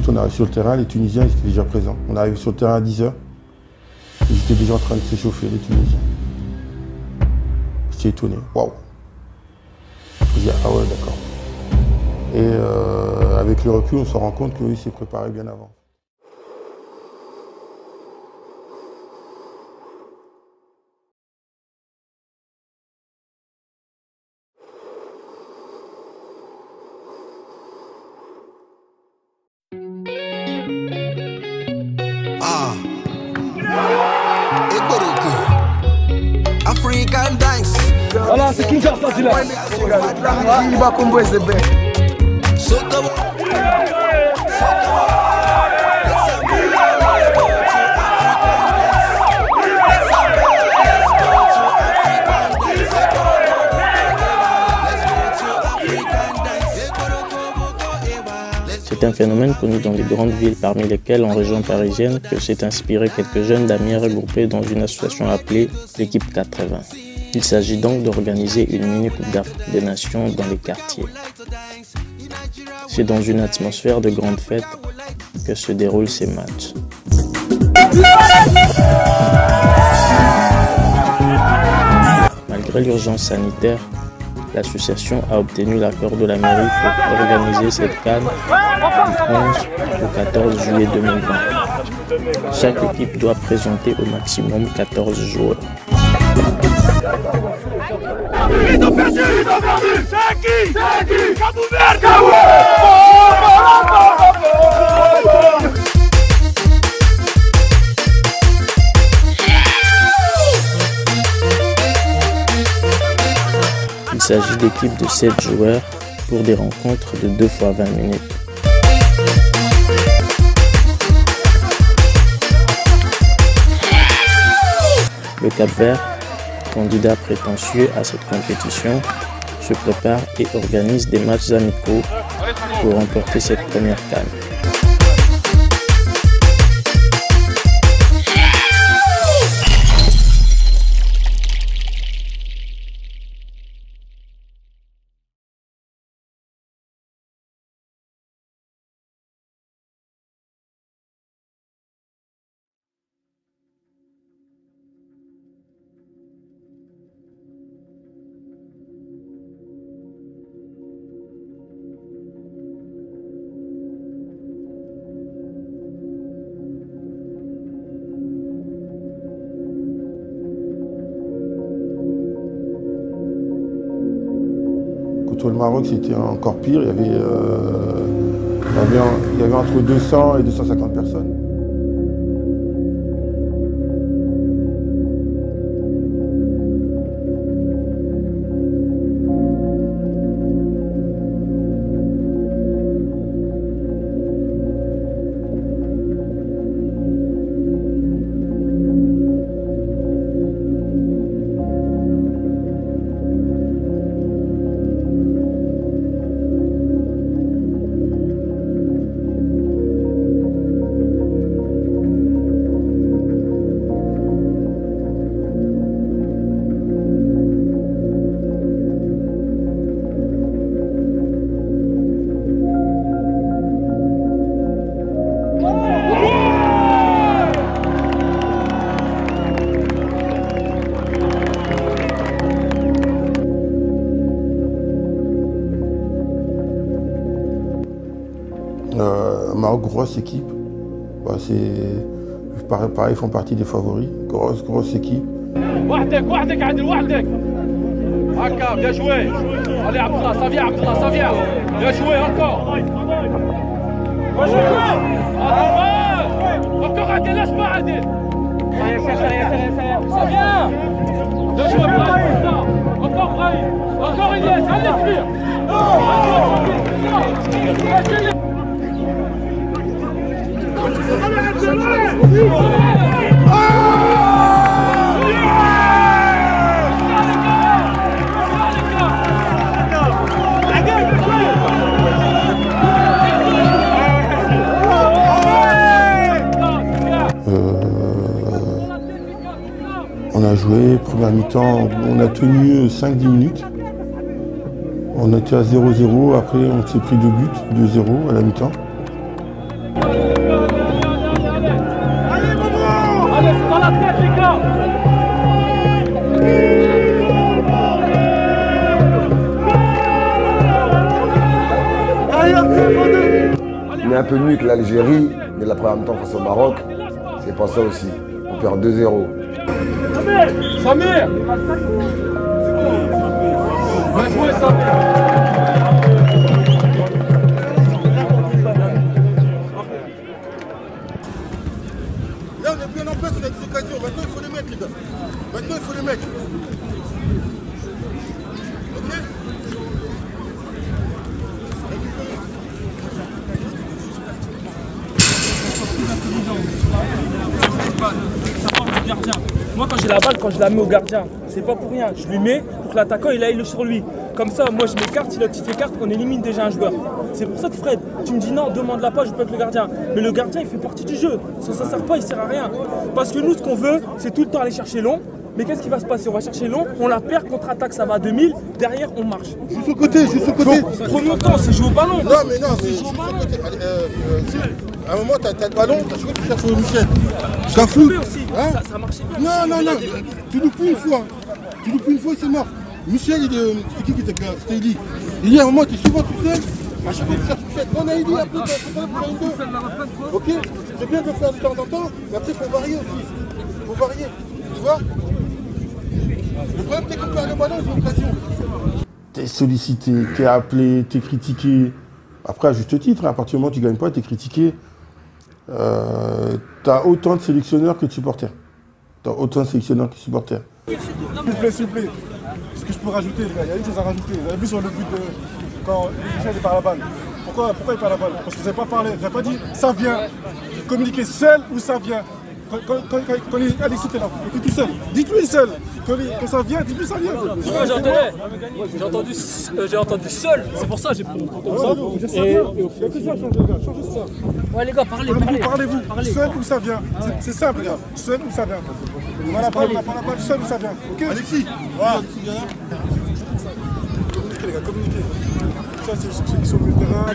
on arrive sur le terrain, les Tunisiens ils étaient déjà présents. On arrive sur le terrain à 10 h. Ils étaient déjà en train de s'échauffer, les Tunisiens. J'étais étonné. Waouh! Je dis, ah ouais, d'accord. Et avec le recul, on se rend compte qu'il s'est préparé bien avant. African dance. Voilà, c'est King Carter, c'est là. Il va combo SDB. C'est un phénomène connu dans les grandes villes, parmi lesquelles en région parisienne, que s'est inspiré quelques jeunes d'amis regroupés dans une association appelée l'équipe 80. Il s'agit donc d'organiser une mini-coupe d'Afrique des Nations dans les quartiers. C'est dans une atmosphère de grande fête que se déroulent ces matchs. Malgré l'urgence sanitaire, l'association a obtenu l'accord de la mairie pour organiser cette CAN du 11 au 14 juillet 2020. Chaque équipe doit présenter au maximum 14 joueurs. Ils ont perdu! C'est qui? Cap Vert! Il s'agit d'équipes de 7 joueurs pour des rencontres de 2 fois 20 minutes. Le Cap-Vert, candidat prétentieux à cette compétition, se prépare et organise des matchs amicaux pour remporter cette première CAN. Contre le Maroc, c'était encore pire. Il y avait entre 200 et 250 personnes. Maroc, grosse équipe. Bah, pareil, ils font partie des favoris. Grosse équipe. وحدك عادل وحدك. هكا bien joué. Allez Abdallah, ça vient Abdallah, ça vient. Bien joué encore. Encore Adil, lâche pas Adil. Ça vient. Bien joué Brahim. Encore Brahim. Encore Ilyes, allez Smir. On a joué, première mi-temps, on a tenu 5-10 minutes. On était à 0-0, après on s'est pris 2 buts, 2-0 à la mi-temps. On est un peu mieux que l'Algérie, mais la première mi-temps face au Maroc, c'est pas ça aussi. On perd 2-0. Samir! Bien joué, Samir! Là, on est bien en place, on a des occasions. Maintenant, il faut les mettre, les gars. Maintenant, il faut les mettre. Ok? Ça part du gardien. Moi, quand j'ai la balle, quand je la mets au gardien, c'est pas pour rien. Je lui mets pour que l'attaquant il aille sur lui. Comme ça, moi je m'écarte, si l'autre il s'écarte, on élimine déjà un joueur. C'est pour ça que Fred, tu me dis non, demande-la pas, je peux être le gardien. Mais le gardien, il fait partie du jeu. Ça sert pas, il sert à rien. Parce que nous, ce qu'on veut, c'est tout le temps aller chercher long. Mais qu'est-ce qui va se passer? On va chercher long, on la perd, contre-attaque, ça va à 2000, derrière on marche. Juste au côté, juste au côté. Premier temps, c'est jouer au ballon. Non, mais non, c'est juste au côté. Allez, à un moment, t'as le ballon, t'as joué, tu cherches Michel. J'ai trouvé aussi, hein? Ça marchait bien. Non, tu loupes une fois. Tu loupes une fois, c'est mort. Michel, c'est qui était là? C'était Eli. Il y a un moment, tu es souvent tout seul. À chaque fois, tu cherches Michel. On a Eli, après, tu as une deux. Ok? C'est bien de le faire de temps en temps, mais après, il faut varier aussi. Il faut varier. Tu vois? Le problème, c'est qu'on perd le ballon, c'est une occasion. T'es sollicité, t'es appelé, t'es critiqué. Après, à juste titre, à partir du moment où tu ne gagnes pas, t'es critiqué. T'as autant de sélectionneurs que de supporters. T'as autant de sélectionneurs que de supporters. S'il vous plaît. Ce que je peux rajouter, les gars, il y a une chose à rajouter. Vous avez vu sur le but de quand Michel est par la balle. Pourquoi il part la balle? Parce que vous n'avez pas parlé, vous n'avez pas dit ça vient. Communiquer seul ou ça vient. Quand Alexis est là, il est tout seul. Dites-lui seul. Quand ça vient, dites-lui ça vient. J'ai entendu seul, c'est pour ça que j'ai pris ça. Et au final, changez ça. Ouais les gars, parlez-vous. Seul ou ça vient. C'est simple, les gars. Seul ou ça vient. On a la balle, seul ou ça vient. Ok? Alexis, communiquez les gars, communiquez. Ça, c'est ceux qui sont au milieu de terrain.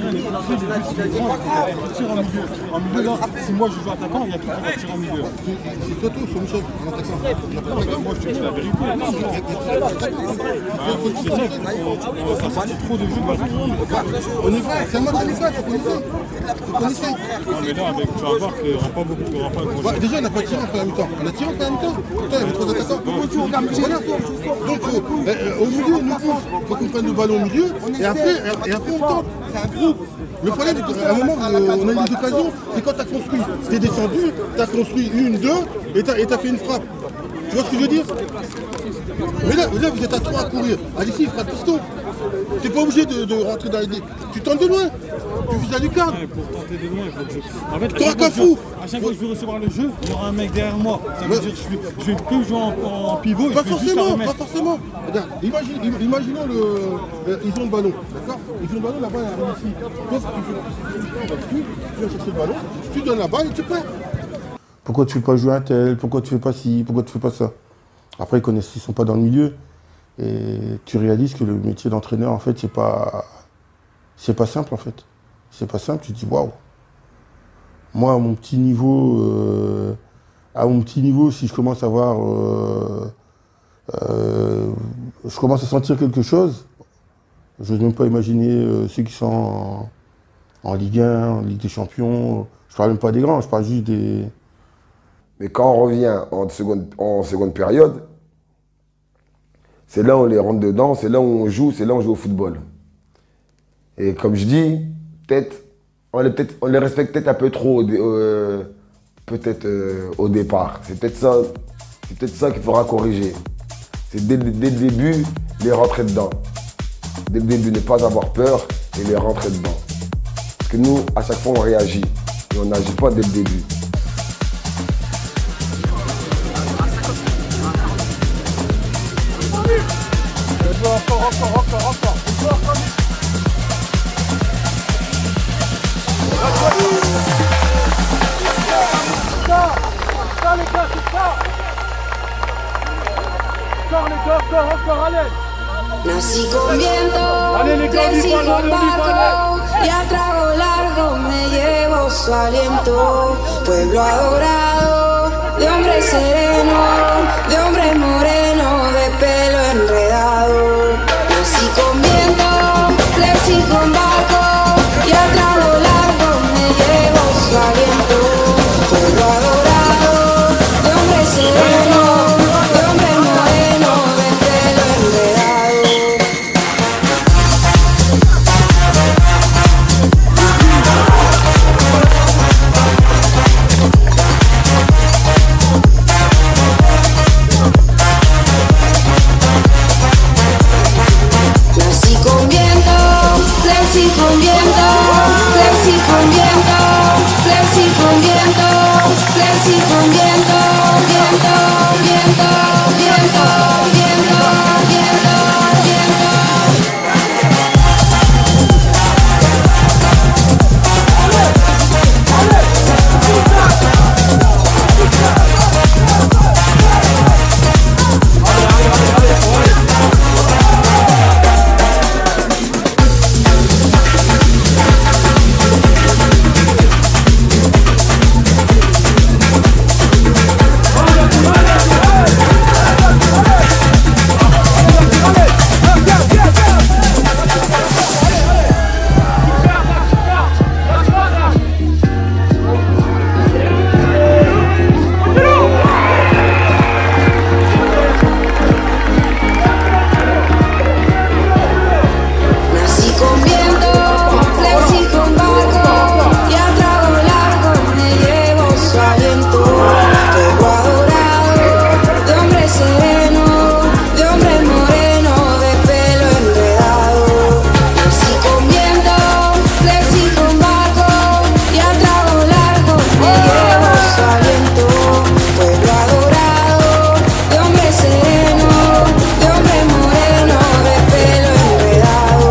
Tire en milieu. En milieu, là, si moi je joue attaquant, il y a quelqu'un qui tire en milieu. C'est toi tout, c'est Michel, en attaquant. Moi, je te dis la vérité. Ça sortit trop de jeux. On y va, c'est un match amical, faut qu'on essaye. Mais là, tu vas voir qu'il n'y aura pas beaucoup. Déjà, on n'a pas tiré en première mi-temps. On a tiré en première mi-temps. Putain, il y avait trois attaquants. Donc, au milieu, il faut qu'on prenne le ballon au milieu. Et après, on tente. C'est un groupe. Le problème, c'est qu'à un moment, on a eu des occasions, c'est quand tu as construit. Tu es descendu, tu as construit une, deux, et tu as fait une frappe. Tu vois ce que je veux dire? Mais là, vous êtes à trois à courir. Alexis, il fera piston. Tu n'es pas obligé de rentrer dans l'idée. Tu tentes de loin. Tu vises à lucarne. Pour tenter de loin, il faut que je. En fait, toi, qu'un fou. À chaque fois que je vais recevoir le jeu, il y aura un mec derrière moi. Ça veut dire que je vais que jouer en pivot. Pas forcément, pas forcément. Regarde, imaginons ils ont le ballon, d'accord? Ils ont le ballon, la balle arrive ici. Toi, tu vas chercher le ballon, tu donnes la balle et tu perds. Pourquoi tu ne fais pas jouer un tel? Pourquoi tu ne fais pas ci? Pourquoi tu ne fais pas ça? Après, ils ne sont pas dans le milieu. Et tu réalises que le métier d'entraîneur, en fait, c'est pas simple, en fait. C'est pas simple, tu te dis, waouh. Moi, à mon petit niveau, si je commence à voir, je commence à sentir quelque chose, je n'ose même pas imaginer ceux qui sont en Ligue 1, en Ligue des Champions. Je parle même pas des grands, je parle juste des... Mais quand on revient en seconde période, c'est là où on les rentre dedans, c'est là où on joue au football. Et comme je dis, on les respecte peut-être un peu trop au départ. C'est peut-être ça qu'il faudra corriger. C'est dès le début, les rentrer dedans. Dès le début, ne pas avoir peur et les rentrer dedans. Parce que nous, à chaque fois, on réagit. Et on n'agit pas dès le début. Encore. Ça les gars, c'est ça. Encore, allez. Nací con viento, crecí con barco y a trago largo me llevo su aliento. Pueblo adorado, de hombre sereno, de hombre moreno, de pelo enredado. Nací con viento, crecí con barco y a trago largo me llevo su aliento. Pueblo adorado, de hombre sereno, de hombre moreno, de pelo enredado. Nací con viento, crecí con viento, crecí con viento, crecí con viento, crecí con viento, viento, viento, viento, viento, viento, viento. Nací con viento, crecí con barco y a trago largo me llevo su aliento. Pueblo adorado, de hombre sereno, de hombre moreno, de pelo enredado. Nací con viento, crecí con barco y a trago largo me llevo su aliento. Pueblo adorado, de hombre sereno, de hombre moreno, de pelo enredado.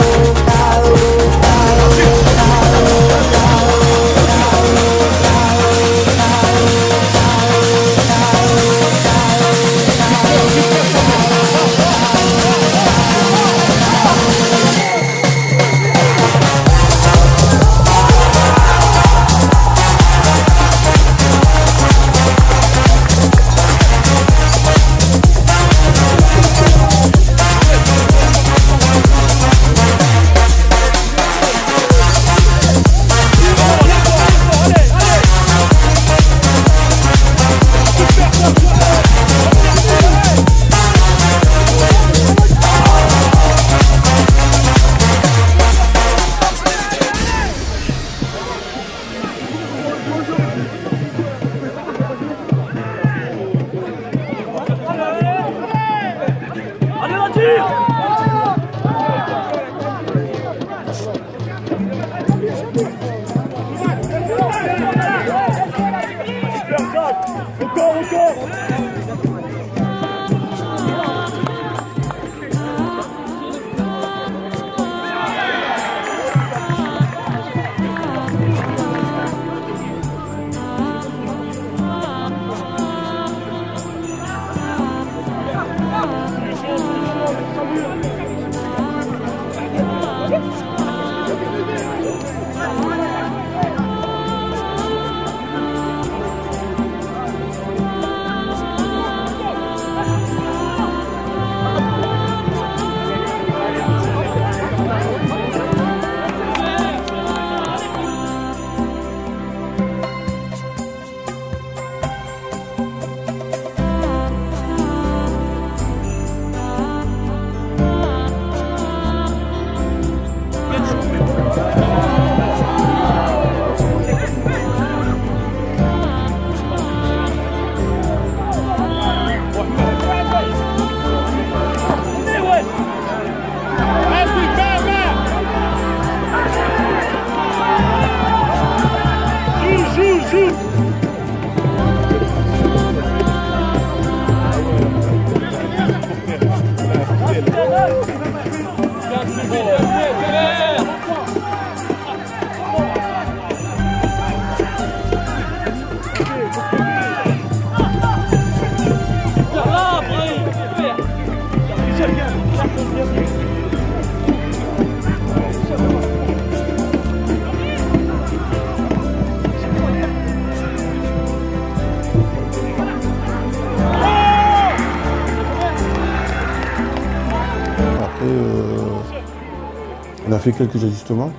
On a fait quelques ajustements.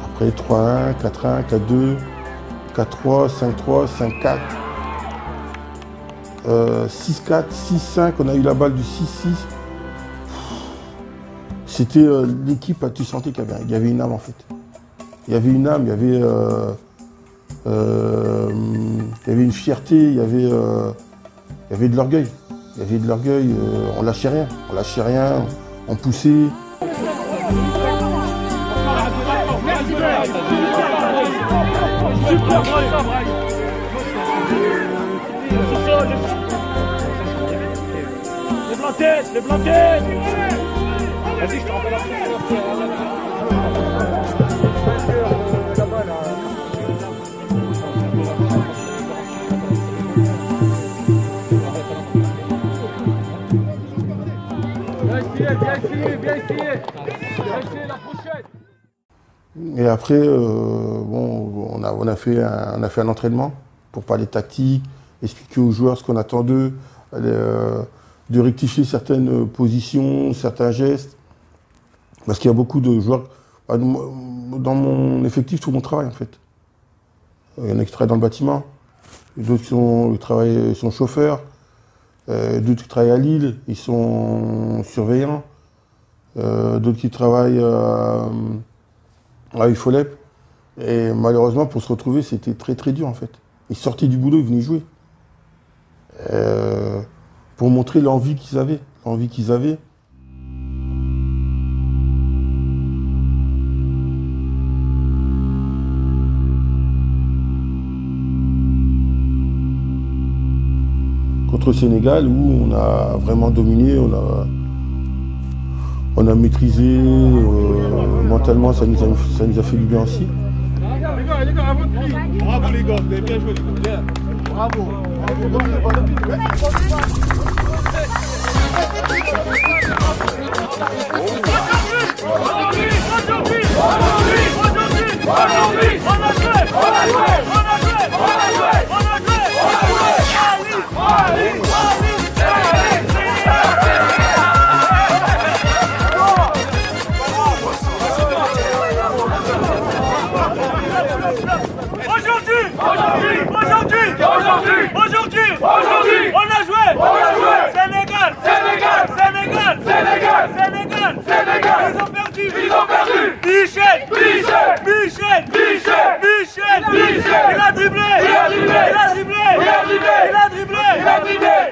Après 3-1, 4-1, 4-2, 4-3, 5-3, 5-4, 6-4, 6-5. On a eu la balle du 6-6. C'était l'équipe, tu sentais qu'il y avait une âme en fait. Il y avait une âme, il y avait une fierté, il y avait de l'orgueil. Il y avait de l'orgueil, on lâchait rien, on poussait. Les blanquettes. Vas-y, je te rappelle Bien essayé la prochaine. Et après, bon, on a fait un entraînement pour parler tactique, expliquer aux joueurs ce qu'on attend d'eux, de rectifier certaines positions, certains gestes. Parce qu'il y a beaucoup de joueurs. Dans mon effectif, tout le monde travaille en fait. Il y en a qui travaillent dans le bâtiment, d'autres qui sont chauffeurs, d'autres qui travaillent à Lille, ils sont surveillants, d'autres qui travaillent à Ufolep. Et malheureusement, pour se retrouver, c'était très très dur en fait. Ils sortaient du boulot, ils venaient jouer. Pour montrer l'envie qu'ils avaient. Contre le Sénégal, où on a vraiment dominé, on a maîtrisé, mentalement ça nous a fait du bien aussi. Les gars, avant de crier. Bravo les gars, vous avez bien joué les gars. Bravo. Aujourd'hui, on a joué. Sénégal. Ils ont perdu. Michel. Il a dribblé.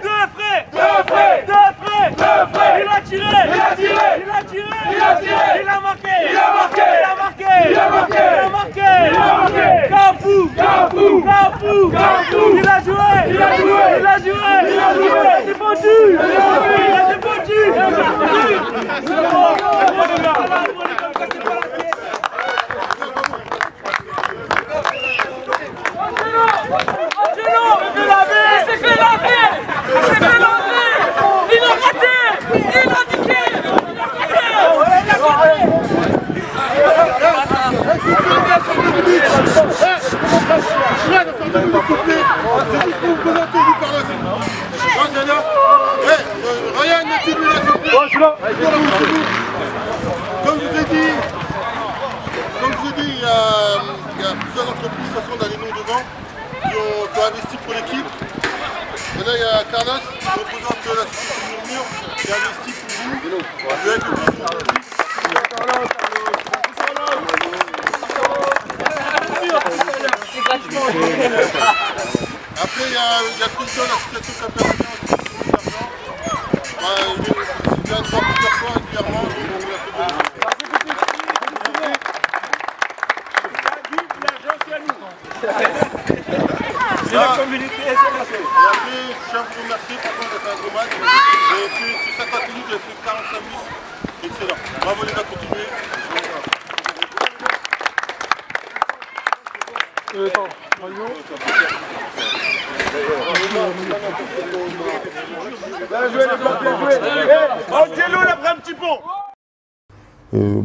Deux frais. Il a tiré. Il a marqué. Cafou. Il a joué. Il a défendu. Comme je vous ai dit, il y a plusieurs entreprises de toute façon dans les noms devant qui ont investi pour l'équipe. Et là il y a Carlos qui représente la société Murmure qui a investi pour vous. Vous êtes le plus après il y a le président de l'association Capernaum aussi qui a fait l'argent. Il vient de voir plusieurs fois régulièrement. C'est la communauté SNHC. Et après, je tiens à vous remercier pour qu'on ait fait un gros match. Vous avez fait sur 50 minutes, vous avez fait 45 minutes. Excellent. Bravo les gars, continuez.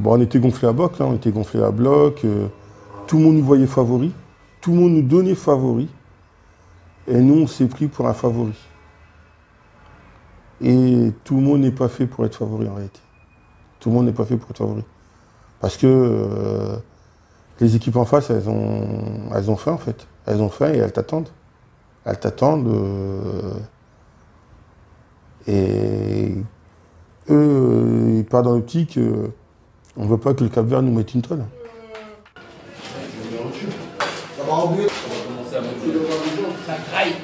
On était gonflé à bloc, tout le monde nous voyait favori, tout le monde nous donnait favori, et nous on s'est pris pour un favori. Et tout le monde n'est pas fait pour être favori en réalité. Tout le monde n'est pas fait pour être favori. Parce que les équipes en face, elles ont faim en fait. Elles ont faim et elles t'attendent. Elles t'attendent. Et eux, ils partent dans l'optique. On ne veut pas que le Cap-Vert nous mette une tonne. Ça va en but. On va commencer à monter. Ça graille.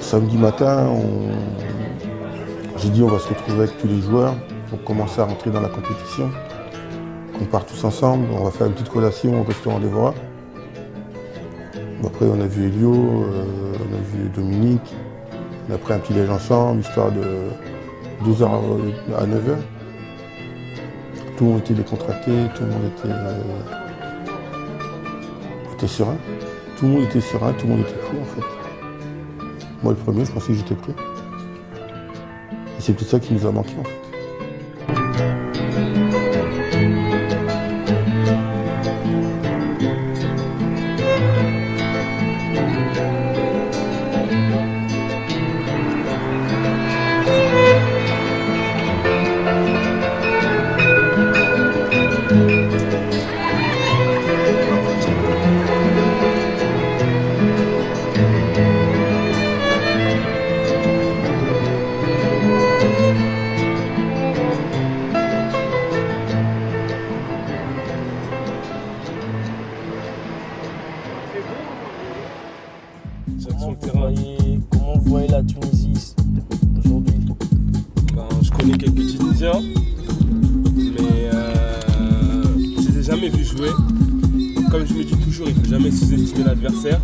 Samedi matin, j'ai dit on va se retrouver avec tous les joueurs pour commencer à rentrer dans la compétition. On part tous ensemble, on va faire une petite collation au restaurant des Voix. Après on a vu Elio, on a vu Dominique, on a pris un petit déj ensemble, histoire de 12h à 9h. Tout le monde était décontracté, tout le monde était serein. Tout le monde était serein, tout le monde était prêt en fait. Moi le premier, je pensais que j'étais prêt. Et c'est tout ça qui nous a manqué en fait. Comment vous voyez la Tunisie aujourd'hui? Je connais quelques Tunisiens, mais je les ai jamais vus jouer. Comme je me dis toujours, il ne faut jamais sous-estimer l'adversaire.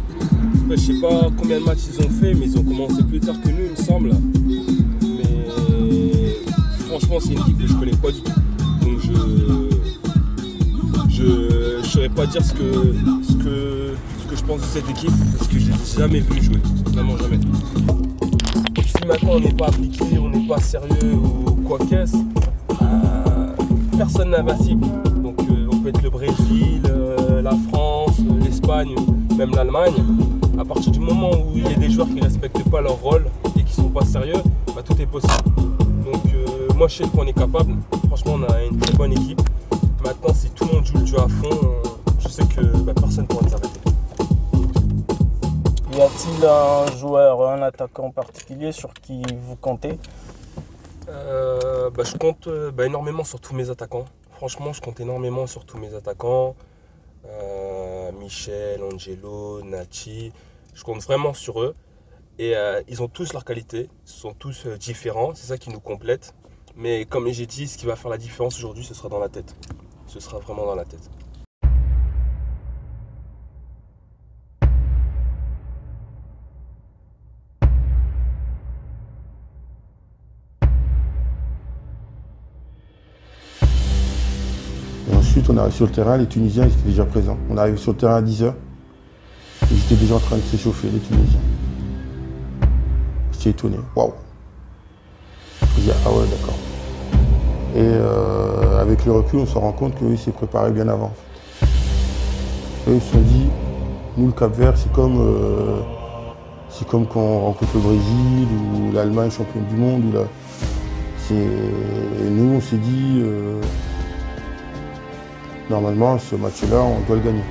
Je ne sais pas combien de matchs ils ont fait, mais ils ont commencé plus tard que nous, il me semble. Mais franchement, c'est une équipe que je ne connais pas du tout. Donc je ne saurais pas dire ce que je pense de cette équipe, parce que je ne l'ai jamais vu jouer, vraiment jamais. Si maintenant on n'est pas appliqué, on n'est pas sérieux ou quoi qu'est-ce, personne n'est invincible. Donc on peut être le Brésil, la France, l'Espagne, même l'Allemagne. À partir du moment où il y a des joueurs qui ne respectent pas leur rôle et qui ne sont pas sérieux, tout est possible. Donc moi je sais qu'on est capable, franchement on a une très bonne équipe. Maintenant si tout le monde joue le jeu à fond, je sais que personne ne pourra nous arrêter. Y a-t-il un joueur, un attaquant particulier sur qui vous comptez? Je compte énormément sur tous mes attaquants. franchement, je compte énormément sur tous mes attaquants. Michel, Angelo, Nachi. Je compte vraiment sur eux. Et ils ont tous leurs qualités. Ils sont tous différents. C'est ça qui nous complète. Mais comme j'ai dit, ce qui va faire la différence aujourd'hui, ce sera dans la tête. Ce sera vraiment dans la tête. Et ensuite, on arrive sur le terrain, les Tunisiens ils étaient déjà présents. On arrive sur le terrain à 10h. Ils étaient déjà en train de s'échauffer, les Tunisiens. J'étais étonné. Waouh! Je me dis, ah ouais, d'accord. Et avec le recul, on se rend compte qu'eux, ils s'est préparés bien avant. En fait. Eux, ils se sont dit, nous, le Cap-Vert, c'est comme quand on rencontre le Brésil ou l'Allemagne championne du monde. Et nous, on s'est dit, normalement, ce match-là, on doit le gagner.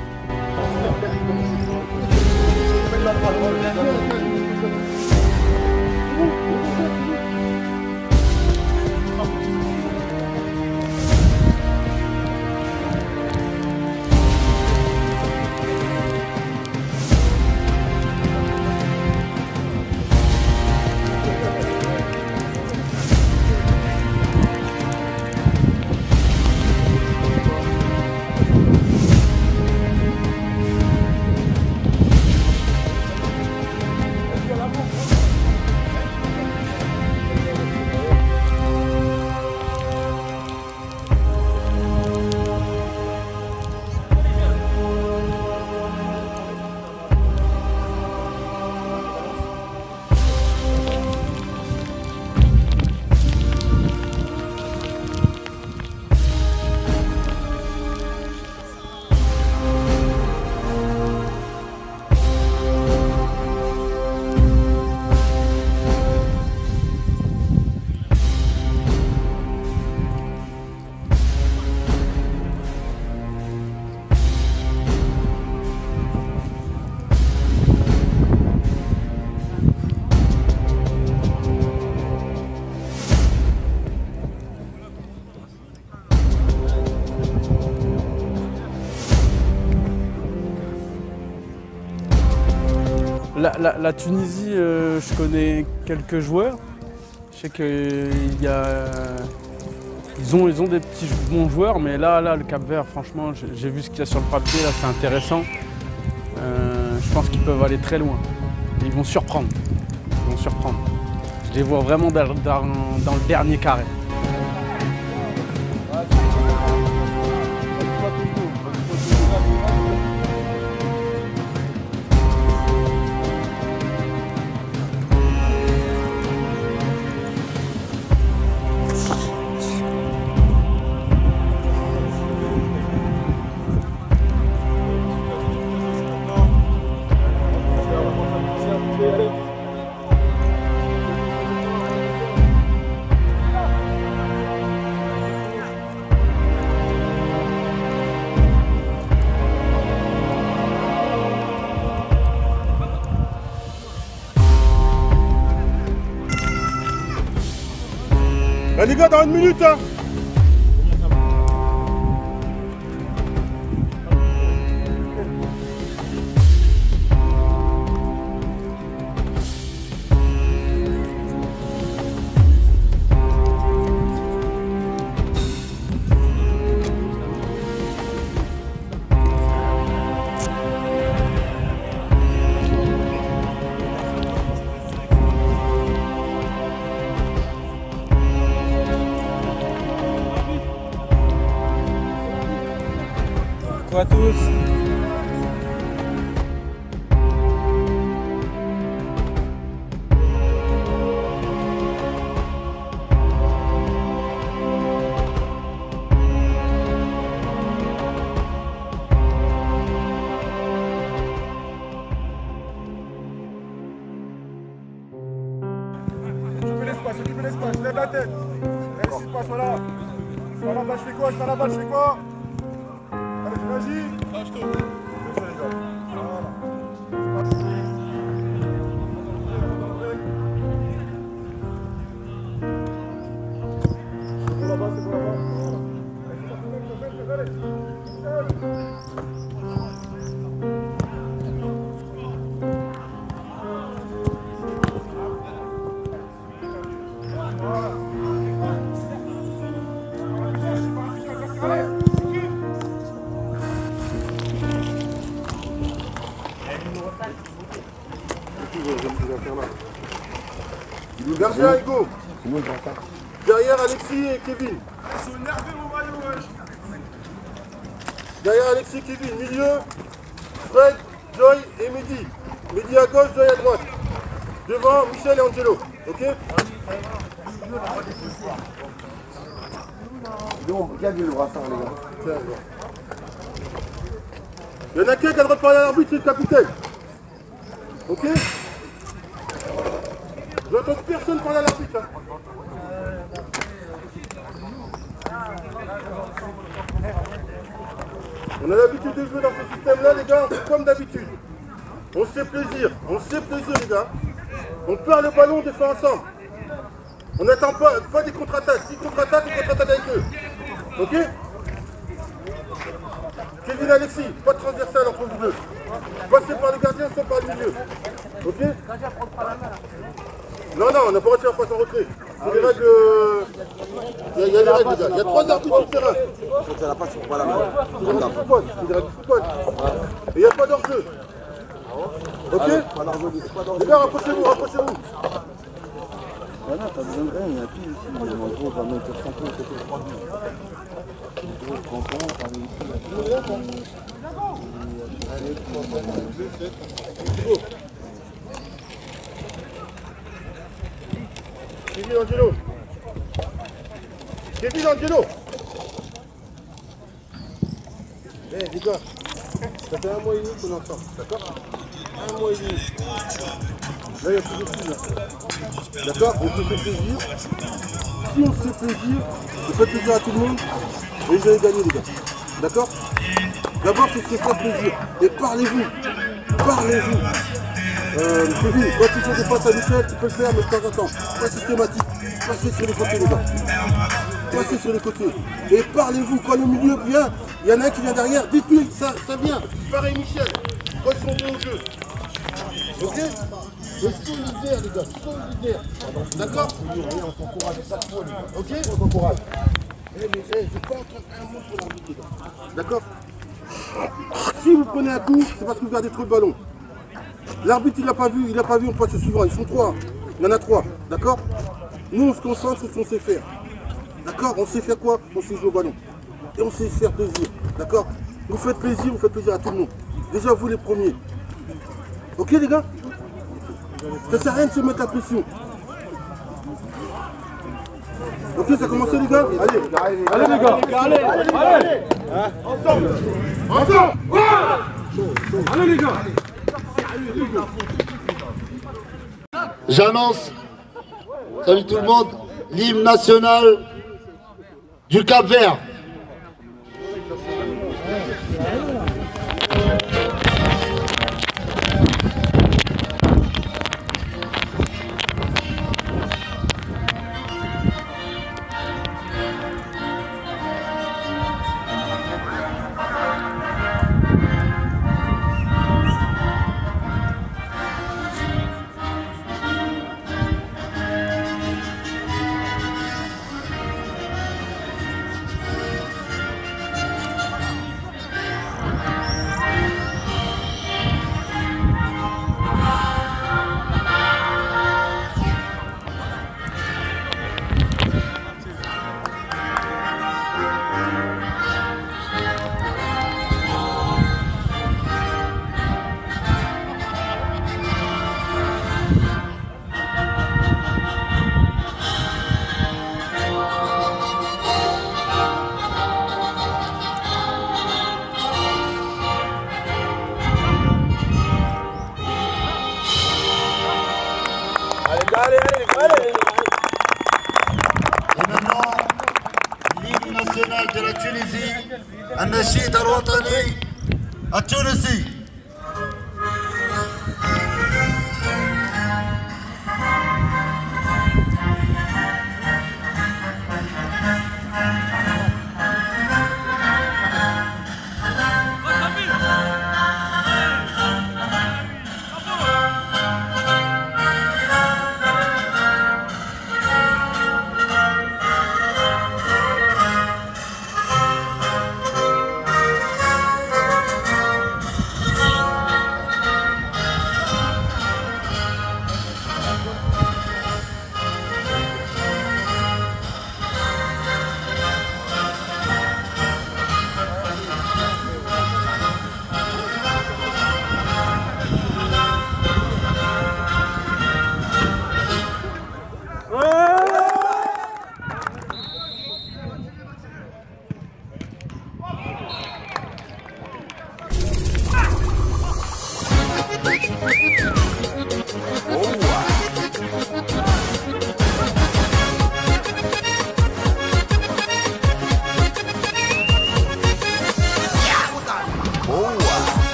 La Tunisie, je connais quelques joueurs. Je sais qu'ils ont des petits bons joueurs, mais là le Cap-Vert, franchement, j'ai vu ce qu'il y a sur le papier, là, c'est intéressant. Je pense qu'ils peuvent aller très loin. Ils vont surprendre. Je les vois vraiment dans le dernier carré. Les gars, dans une minute, hein. Bonjour à tous. Occupez l'espace, lève la tête. Laisse l'espace, voilà. Je suis à la balle, je fais quoi? Je suis à la balle, je fais quoi? Allez, je réagis. Lâche tout. C'est les gars. Voilà. C'est bon là-bas, c'est bon là-bas. Voilà. Le gardien, Hugo. Derrière Alexis et Kevin. Derrière Alexis et Kevin. Milieu, Fred, Joy et Mehdi. Mehdi à gauche, Joy à droite. Devant, Michel et Angelo. Ok? Qui a dit le brassard, les gars? Il y en a qu'un qui a le droit de parler à l'arbitre, c'est le capitaine. Ok? J'entends personne parler à l'arbitre. Hein. On a l'habitude de jouer dans ce système-là, les gars, c'est comme d'habitude. On se fait plaisir, les gars. On perd le ballon, on défend ensemble. On n'attend pas des contre-attaques. Si contre-attaque, on contre-attaque avec eux. Ok? Kevin Alexis, pas de transversal entre vous deux. Passez par le gardien, soit par le milieu. Ok? Non, on n'a pas le droit de faire passe en retrait. C'est les règles. Il y a des règles, les gars. Il y a 3 arbitres sur le terrain. C'est des règles du football. Et il n'y a pas d'hors-jeu. Ok? Les gars, rapprochez-vous. Ah non, t'as besoin de rien, il n'y a plus ici. En gros, on va mettre 5 points côté 3 buts. En gros, 30 points, ça arrive ici. Kevin Angelo. Eh les gars, ça fait 1 mois et demi qu'on est ensemble, d'accord? 1 mois et demi. Là, il y a plus de filles, là. D'accord? On se fait plaisir. Si on se fait plaisir, on fait plaisir à tout le monde et vous allez gagner, les gars. D'accord? D'abord, c'est se faire plaisir. Et parlez-vous. Kevin, quand tu fais des passes à Michel, tu peux le faire, mais de temps en temps. Pas systématique. Passez sur les côtés, les gars. Passez sur les côtés. Et parlez-vous. Quand le milieu vient, il y en a un qui vient derrière. Dites-lui, ça vient. Pareil, Michel. Quand ils sont bons au jeu. Ok? Et solidaire, les gars. Solidaire. D'accord? On s'encourage chaque fois, les gars. Ok? On s'encourage. Je n'ai pas encore un mot sur l'arbitre, les gars. D'accord? Si vous prenez un coup, c'est parce que vous gardez trop de ballon. L'arbitre, il n'a pas vu, on passe au suivant. Ils sont 3. Il y en a 3. D'accord? Nous, on se concentre sur ce qu'on sait faire. D'accord? On sait faire quoi? On sait jouer au ballon. Et on sait faire plaisir. D'accord? Vous faites plaisir à tout le monde. Déjà, vous les premiers. Ok, les gars? Ça sert à rien de se mettre la pression. Ok, ça a commencé, les gars? Allez, les gars. Allez. Ensemble. Allez, les gars. J'annonce, salut tout le monde, l'hymne national du Cap-Vert. Et maintenant, l'hymne national de la Tunisie, النشيد الوطني التونسي.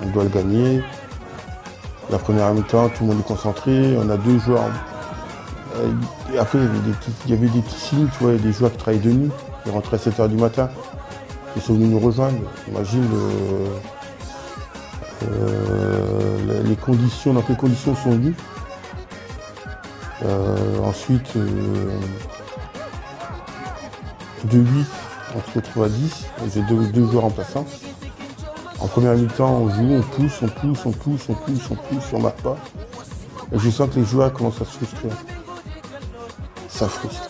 On doit le gagner. La première mi-temps, tout le monde est concentré. On a 2 joueurs. Et après, il y avait des petits signes, tu vois, des joueurs qui travaillaient de nuit. Ils rentraient à 7 h du matin. Ils sont venus nous rejoindre. Imagine les conditions, dans quelles conditions ils sont venus. Ensuite, de 8, on se retrouve à 10. J'ai 2 joueurs remplaçants. En première mi-temps, on joue, on pousse, on marque pas. Et je sens que les joueurs commencent à se frustrer. Ça frustre.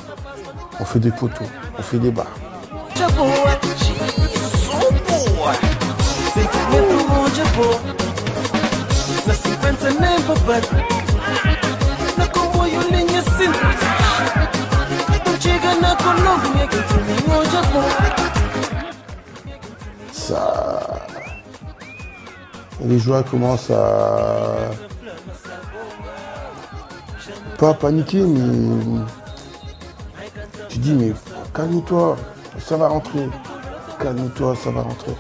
On fait des poteaux, on fait des barres. Ça... Les joueurs commencent à... pas paniquer, mais... Tu dis, mais calme-toi, ça va rentrer. Calme-toi, ça va rentrer.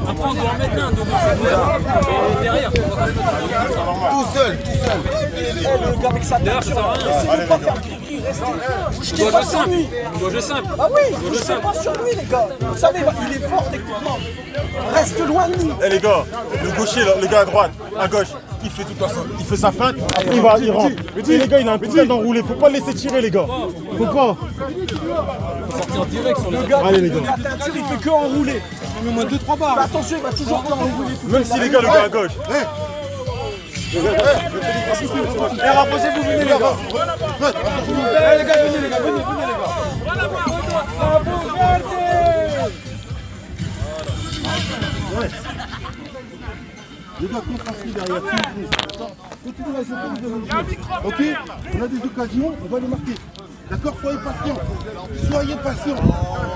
Après, on doit en mettre un devant. Et derrière, on va pas se mettre à Tout seul. Le gars avec sa tête, laissez-le pas faire gris-gris, restez. Bougez pas sur lui. Jeu simple. Ah oui, bougez pas sur lui, les gars. Vous savez, il est fort techniquement. Reste loin de lui. Eh les gars, le gaucher, le gars à droite, à gauche, il fait tout ça. Il fait sa feinte, après il rentre. Et les gars, il a un putain d'enroulé. Faut pas le laisser tirer, les gars. Faut pas. Sortir direct sur le gars. Allez, les gars. Il fait que enrouler. Au moins 2-3 barres. Mais attention, il va toujours enrouler. Même si les gars, le gars à gauche. Rapprochez-vous, venez, les gars. Les gars, venez, les gars. Les gars, contrastez derrière. Continuez à jouer. Ok, on a des occasions, on va les marquer. D'accord, soyez patients. Soyez patients.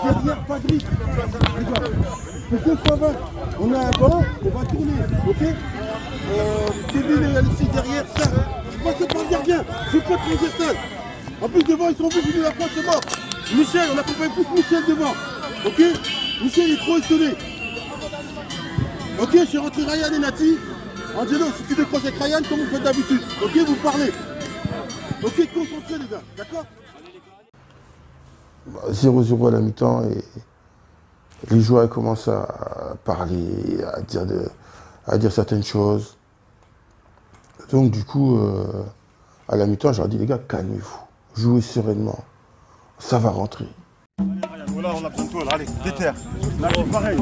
Derrière, pas de risque. Les gars, c'est 2 fois 20. On a un ballon, on va tourner. Ok, Kevin et Alexis derrière, ça. Je passe par le gardien. Je peux transversal. En plus, devant, ils sont obligés de la France, c'est mort. Michel, on accompagne plus Michel devant. Ok, Michel est trop étonné. Ok, je suis rentré Ryan et Nati. Angelo, si tu décroches avec Ryan, comme vous faites d'habitude. Ok, vous parlez. Ok, concentrez les gars, d'accord? 0-0 à la mi-temps et les joueurs commencent à parler, à dire certaines choses. Donc du coup, à la mi-temps, je leur dis les gars, calmez-vous, jouez sereinement, ça va rentrer. Voilà, on a besoin de toi, là. Allez, déterre. Là, pareil.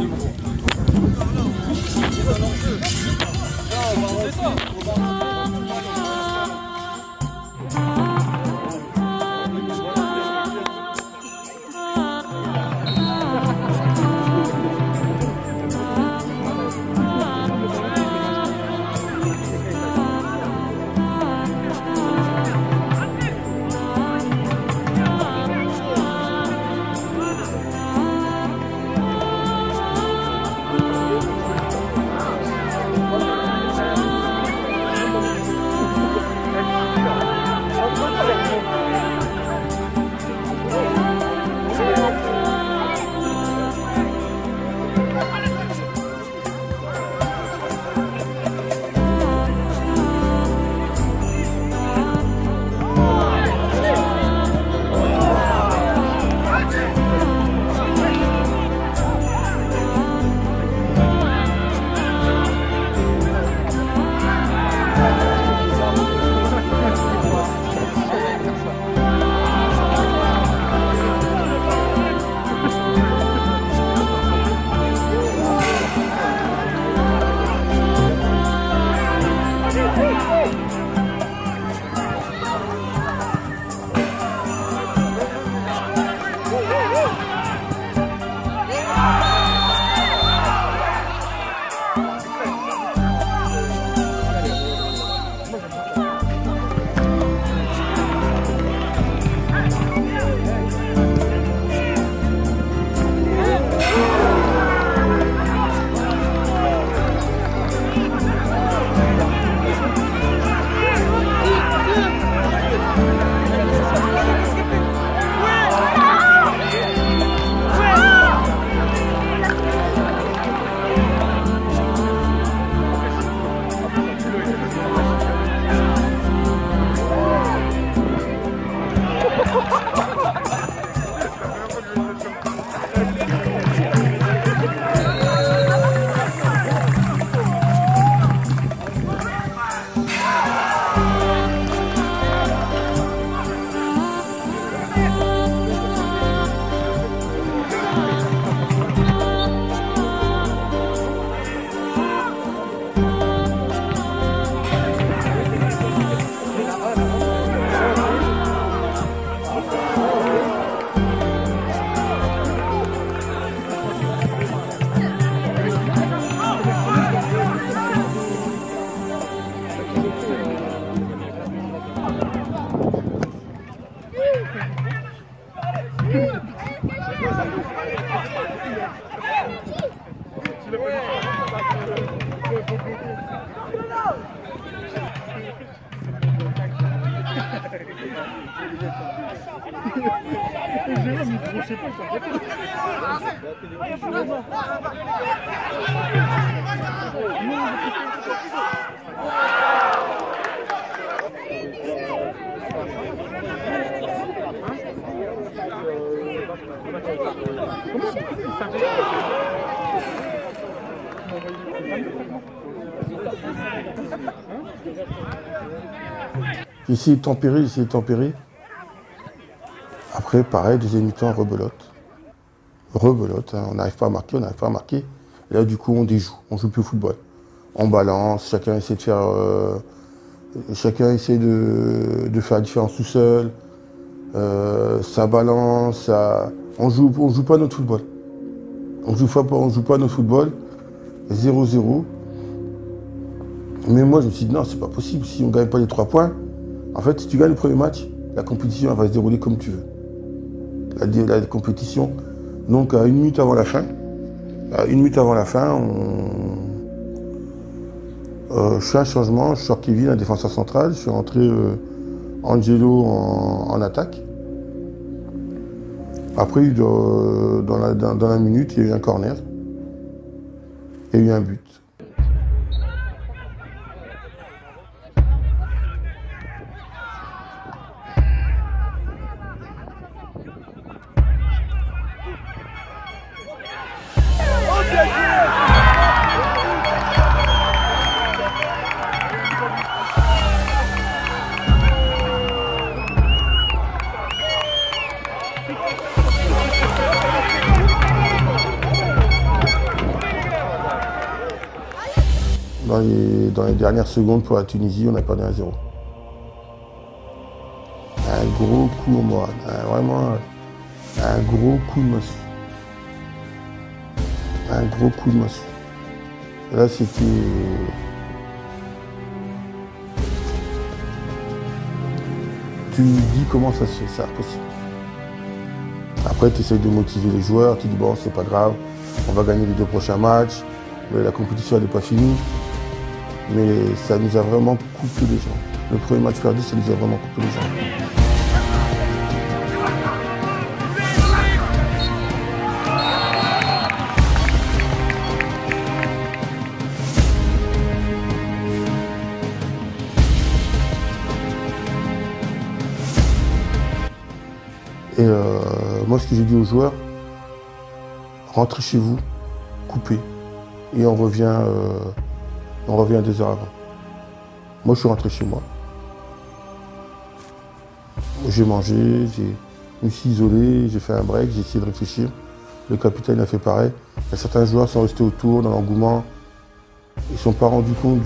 J'ai essayé de tempérer. Après, pareil, deuxième mi-temps, rebelote. Hein, on n'arrive pas à marquer, Et là, du coup, on déjoue, on joue plus au football. On balance, chacun essaie de faire... de faire la différence tout seul. Ça balance, on joue pas notre football. On joue pas notre football. 0-0. Mais moi, je me suis dit, non, c'est pas possible. Si on ne gagne pas les 3 points, en fait, si tu gagnes le premier match, la compétition elle va se dérouler comme tu veux. La compétition, donc à 1 minute avant la fin, je fais un changement, je sors Kevin, un défenseur central, je suis rentré Angelo en attaque. Après, dans la minute, il y a eu un corner, il y a eu un but. Dans les dernières secondes pour la Tunisie, on a perdu 1-0. Un gros coup au moral, vraiment un gros coup de massue. Un gros coup de massue. Là, c'était... Tu me dis comment ça se fait, c'est impossible. Après, tu essayes de motiver les joueurs, tu dis bon, c'est pas grave, on va gagner les 2 prochains matchs, la compétition n'est pas finie. Mais ça nous a vraiment coupé les jambes. Le premier match perdu, ça nous a vraiment coupé les jambes. Et moi, ce que j'ai dit aux joueurs, rentrez chez vous, coupez, et on revient 2 heures avant. Moi, je suis rentré chez moi. J'ai mangé, je me suis isolé, j'ai fait un break, j'ai essayé de réfléchir. Le capitaine a fait pareil. Et certains joueurs sont restés autour dans l'engouement. Ils ne se sont pas rendus compte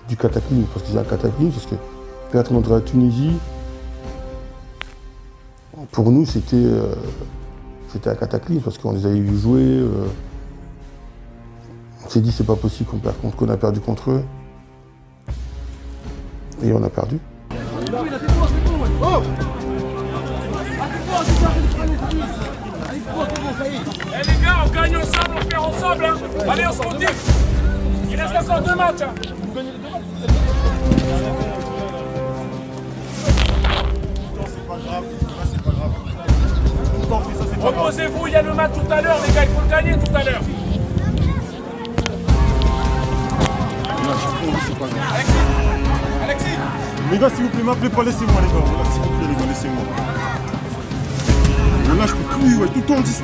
du cataclysme, parce qu'il y a un cataclysme, parce que perdre contre la Tunisie, pour nous, c'était un cataclysme, parce qu'on les avait vus jouer. On s'est dit c'est pas possible qu'on a perdu contre eux. Et on a perdu. Eh les gars, on gagne ensemble, on perd ensemble. Hein. Allez, on se motive. Il reste encore 2 matchs. Hein. C'est pas grave, c'est pas grave. Reposez-vous, il y a le match tout à l'heure, les gars, il faut le gagner tout à l'heure. Alexis, les gars, s'il vous plaît, m'appelez pas, laissez-moi les gars. Voilà, s'il vous plaît les gars, laissez-moi. Mais là, je peux plus, ouais, tout le temps on dit...